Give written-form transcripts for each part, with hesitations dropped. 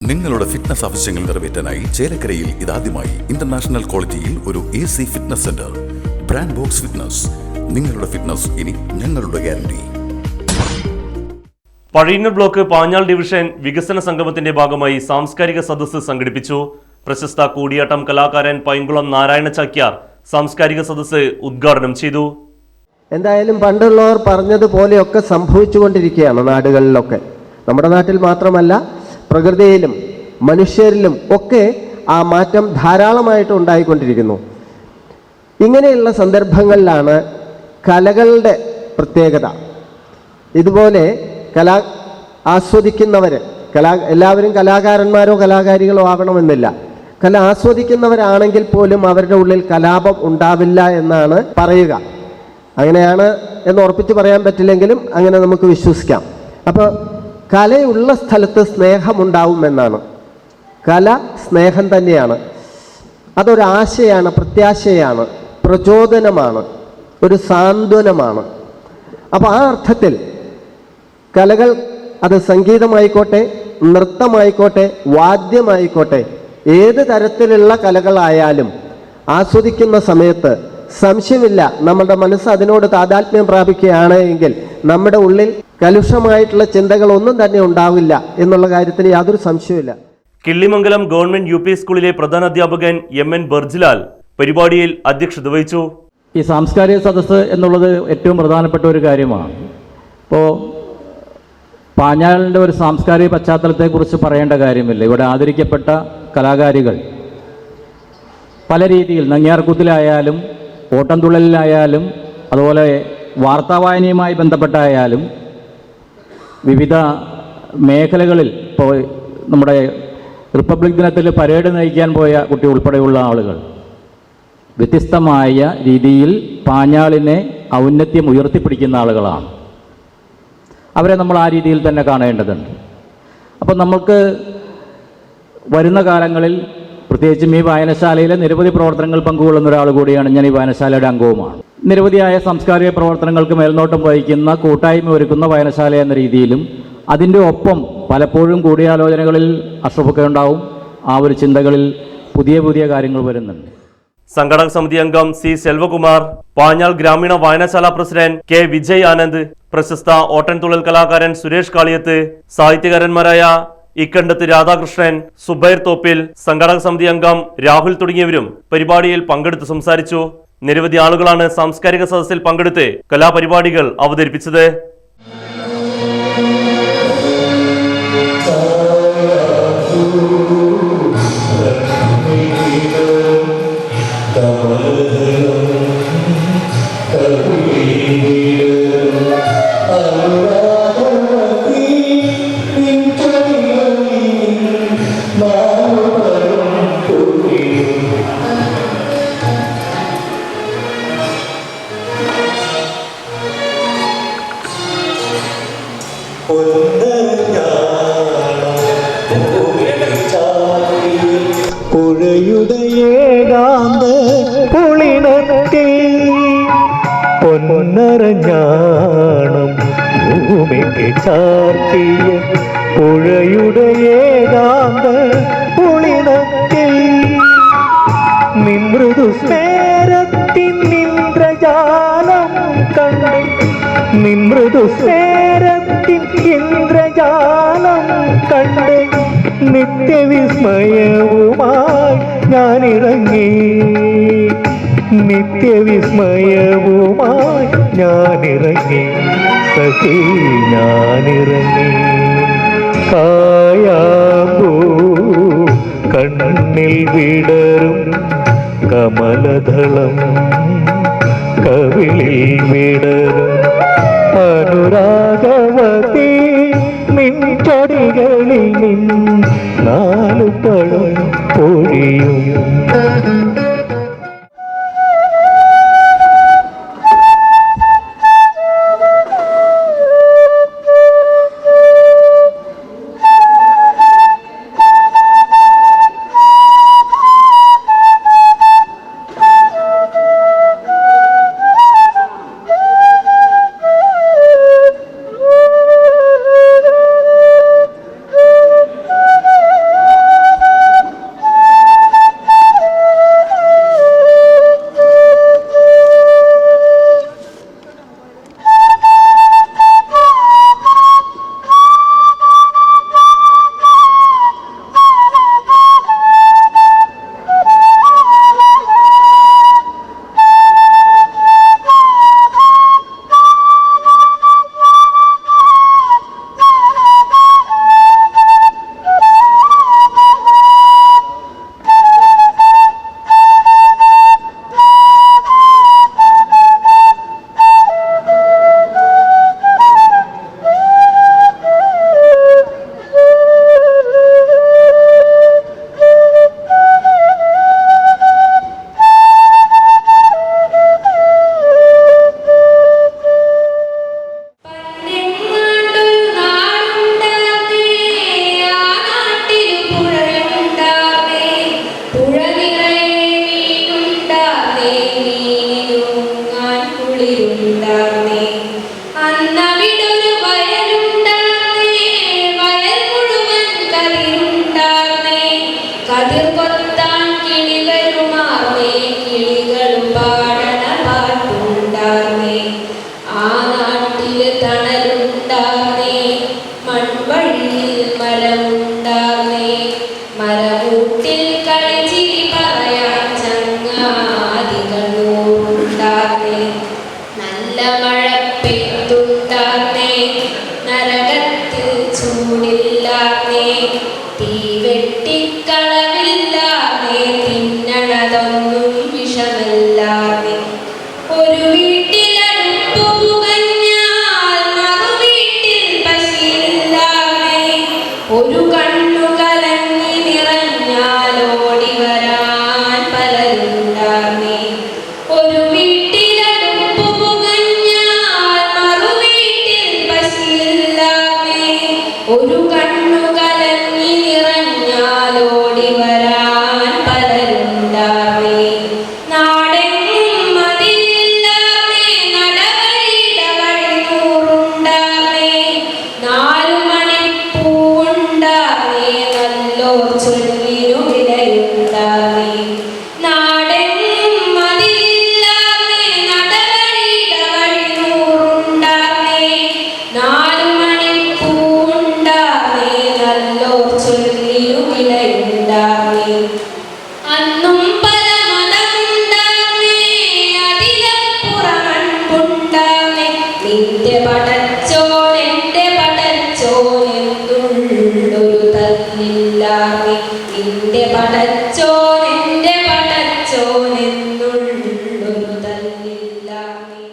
നിങ്ങളുടെ ഫിറ്റ്നസ് ആവശ്യങ്ങൾ നിറവേറ്റാനായി ചേലക്കരയിൽ ഇതാദ്യമായി ഇന്റർനാഷണൽ ക്വാളിറ്റിയിൽ ഒരു AC fitness centre. Brand box fitness. നിങ്ങളുടെ ഫിറ്റ്നസ് ഇനി ഞങ്ങളുടെ guarantee. Pazhayannur block Panjal division വികസന സംഗമത്തിന്റെ ഭാഗമായി സാംസ്കാരിക സദസ്സ് സംഘടിപ്പിച്ചു. പ്രശസ്ത കൂടിയാട്ടം കലാകാരൻ പൈങ്കുളം നാരായണ ചാക്യാർ സാംസ്കാരിക സദസ്സ് ഉദ്ഘാടനം ചെയ്തു. എന്തായാലും പണ്ടുള്ളവർ പറഞ്ഞതുപോലെയൊക്കെ സംഭവിച്ചുകൊണ്ടിരിക്കുകയാണ് നാടുകളിലൊക്കെ. നമ്മുടെ നാട്ടിൽ മാത്രമല്ല, പ്രകൃതിയിലും മനുഷ്യരിലും ഒക്കെ ആ മാറ്റം ധാരാളമായിട്ട് ഉണ്ടായിക്കൊണ്ടിരിക്കുന്നു. ഇങ്ങനെയുള്ള സന്ദർഭങ്ങളിലാണ് കലകളുടെ പ്രത്യേകത. ഇതുപോലെ ആസ്വദിക്കുന്നവർ, എല്ലാവരും കലാകാരന്മാരോ കലാകാരികളോ ആവണമെന്നില്ല. കല ആസ്വദിക്കുന്നവരാണെങ്കിൽ പോലും അവരുടെ ഉള്ളിൽ കലാപം ഉണ്ടാവില്ല എന്നാണ് പറയുക. അങ്ങനെയാണ് എന്ന് ഉറപ്പിച്ച് പറയാൻ പറ്റില്ലെങ്കിലും അങ്ങനെ നമുക്ക് വിശ്വസിക്കാം. അപ്പോൾ കലയുള്ള സ്ഥലത്ത് സ്നേഹമുണ്ടാവുമെന്നാണ്. കല സ്നേഹം തന്നെയാണ്. അതൊരാശയാണ്, പ്രത്യാശയാണ്, പ്രചോദനമാണ്, ഒരു സാന്ത്വനമാണ്. അപ്പോൾ ആ അർത്ഥത്തിൽ കലകൾ, അത് സംഗീതമായിക്കോട്ടെ, നൃത്തമായിക്കോട്ടെ, വാദ്യമായിക്കോട്ടെ, ഏത് തരത്തിലുള്ള കലകളായാലും ആസ്വദിക്കുന്ന സമയത്ത് സംശയമില്ല, നമ്മുടെ മനസ്സ് അതിനോട് താതാത്മ്യം പ്രാപിക്കുകയാണ് എങ്കിൽ നമ്മുടെ ഉള്ളിൽ കലുഷമായിട്ടുള്ള ചിന്തകളൊന്നും തന്നെ ഉണ്ടാവില്ല എന്നുള്ള കാര്യത്തിൽ യാതൊരു സംശയവുമില്ല. കിള്ളിമംഗലം ഗവൺമെന്റ് UP സ്കൂളിലെ പ്രധാനാധ്യാപകൻ MN ബർജിലാൽ പരിപാടിയിൽ അധ്യക്ഷത വഹിച്ചു. ഈ സാംസ്കാരിക സദസ്സ് എന്നുള്ളത് ഏറ്റവും പ്രധാനപ്പെട്ട ഒരു കാര്യമാണ്. ഇപ്പോൾ പാഞ്ഞാളിൻ്റെ ഒരു സാംസ്കാരിക പശ്ചാത്തലത്തെക്കുറിച്ച് പറയേണ്ട കാര്യമില്ല. ഇവിടെ ആദരിക്കപ്പെട്ട കലാകാരികൾ പല രീതിയിൽ, നങ്ങ്യാർകൂത്തിലായാലും ഓട്ടംതുള്ളലിലായാലും അതുപോലെ വാർത്താവായനയുമായി ബന്ധപ്പെട്ടായാലും വിവിധ മേഖലകളിൽ, ഇപ്പോൾ നമ്മുടെ റിപ്പബ്ലിക് ദിനത്തിൽ പരേഡ് നയിക്കാൻ പോയ കുട്ടി ഉൾപ്പെടെയുള്ള ആളുകൾ വ്യത്യസ്തമായ രീതിയിൽ പാഞ്ഞാളിനെ ഔന്നത്യം ഉയർത്തിപ്പിടിക്കുന്ന ആളുകളാണ്. അവരെ നമ്മൾ ആ രീതിയിൽ തന്നെ കാണേണ്ടതുണ്ട്. അപ്പോൾ നമുക്ക് വരുന്ന കാലങ്ങളിൽ, പ്രത്യേകിച്ചും ഈ വായനശാലയിലെ നിരവധി പ്രവർത്തനങ്ങൾ പങ്കുകൊള്ളുന്ന ഒരാൾ കൂടിയാണ് ഞാൻ. ഈ വായനശാലയുടെ അംഗവുമാണ്. നിരവധിയായ സാംസ്കാരിക പ്രവർത്തനങ്ങൾക്ക് മേൽനോട്ടം വഹിക്കുന്ന, കൂട്ടായ്മ ഒരുക്കുന്ന വായനശാല എന്ന രീതിയിലും അതിൻ്റെ ഒപ്പം പലപ്പോഴും കൂടിയാലോചനകളിൽ അശ്രഫൊക്കെ ഉണ്ടാവും. ആ ഒരു ചിന്തകളിൽ പുതിയ പുതിയ കാര്യങ്ങൾ വരുന്നുണ്ട്. സംഘടക സമിതി അംഗം C സെൽവകുമാർ, പാഞ്ഞാൾ ഗ്രാമീണ വായനശാല പ്രസിഡന്റ് K വിജയ് ആനന്ദ്, പ്രശസ്ത ഓട്ടൻതുള്ളൽ കലാകാരൻ സുരേഷ് കാളിയത്ത്, സാഹിത്യകാരന്മാരായ ഇക്കണ്ടത്ത് രാധാകൃഷ്ണൻ, സുബൈർ തോപ്പിൽ, സംഘടക സമിതി അംഗം രാഹുൽ തുടങ്ങിയവരും പരിപാടിയിൽ പങ്കെടുത്ത് സംസാരിച്ചു. നിരവധി ആളുകളാണ് സാംസ്കാരിക സദസ്സിൽ പങ്കെടുത്ത് കലാപരിപാടികൾ അവതരിപ്പിച്ചത്. പുഴയുടയേകാന്ത പുളിനത്തിൽ പൊന്നരഞ്ഞാണം ഭൂമിക്ക് ചാർത്തിയ പുഴയുടയേകാന്ത പുളിനത്തിൽ നിമൃദു സ്നേരത്തിൻ ഇന്ദ്രജാലം കണ്ട്, നിമൃദു സ്നേരത്തിൻ ഇന്ദ്രജാലം കണ്ട് നിത്യവിസ്മയവുമായി ഞാനിറങ്ങി, നിത്യവിസ്മയവുമായി ഞാനിറങ്ങി, സഖി ഞാനിറങ്ങി. കായാമ്പൂ കണ്ണിൽ വിടരും കമലദളം, കവിളിൽ വിടരും അനുരാഗവതി, നിൻചടികളിൽ നാലു പഴം പൊഴിയും. മരമൂട്ടിൽ കളിച്ചിരി പറയാൻ ചങ്ങാതികളുണ്ടാർന്നേ. നല്ല മഴ പെയ്തുണ്ടാർന്നേ, നരകത്തിൽ ചൂടില്ലാർന്നേ, തീവെട്ടിക്കളവില്ലാർന്നേ, തിന്നണതൊന്നും വിഷമല്ലാർന്നേ. ഒരു വീട്ടിലടുപ്പു പുകഞ്ഞാൽ മറുവീട്ടിൽ പശിയില്ലാർന്നേ, ഒരു കണ്ണു കലങ്ങി നിറഞ്ഞാൽ ഓടി വരാൻ പലരുണ്ടാർന്നേ. ഒരു വീട്ടിലടുപ്പു പുകഞ്ഞാൽ മറുവീട്ടിൽ പശിയില്ലാർന്നേ, ഒരു കണ്ണു കലങ്ങി നിറഞ്ഞാൽ ഓടി വരാൻ പലരുണ്ടാർന്നേ. നാടെങ്ങും മതിലില്ലാർന്നേ, നടവഴിയില വഴിനൂറുണ്ടാർന്നേ, 4 മണിപ്പൂവുണ്ടാർന്നേ, നല്ലോർ ചൊല്ലിനു വിലയുണ്ടാർന്നേ. നാടെങ്ങും മതിലില്ലാർന്നേ, നടവഴിയില വഴിനൂറുണ്ടാർന്നേ, 4 മണിപ്പൂവുണ്ടാർന്നേ, നല്ലോർ ചൊല്ലിനു വിലയുണ്ടാർന്നേ. അന്നും പല മതമുണ്ടാർന്നേ, അതിലപ്പുറമൺപുണ്ടാർന്നേ, നിന്റെ പടച്ചോൻ എന്റെ പടച്ചോൻ എന്നുള്ളൊരു തല്ലില്ലാർന്നേ, നിന്റെ പടച്ചോൻ എന്റെ പടച്ചോൻ എന്നുള്ളൊരു തല്ലില്ലാർന്നേ.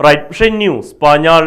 Right Vision News Panjal.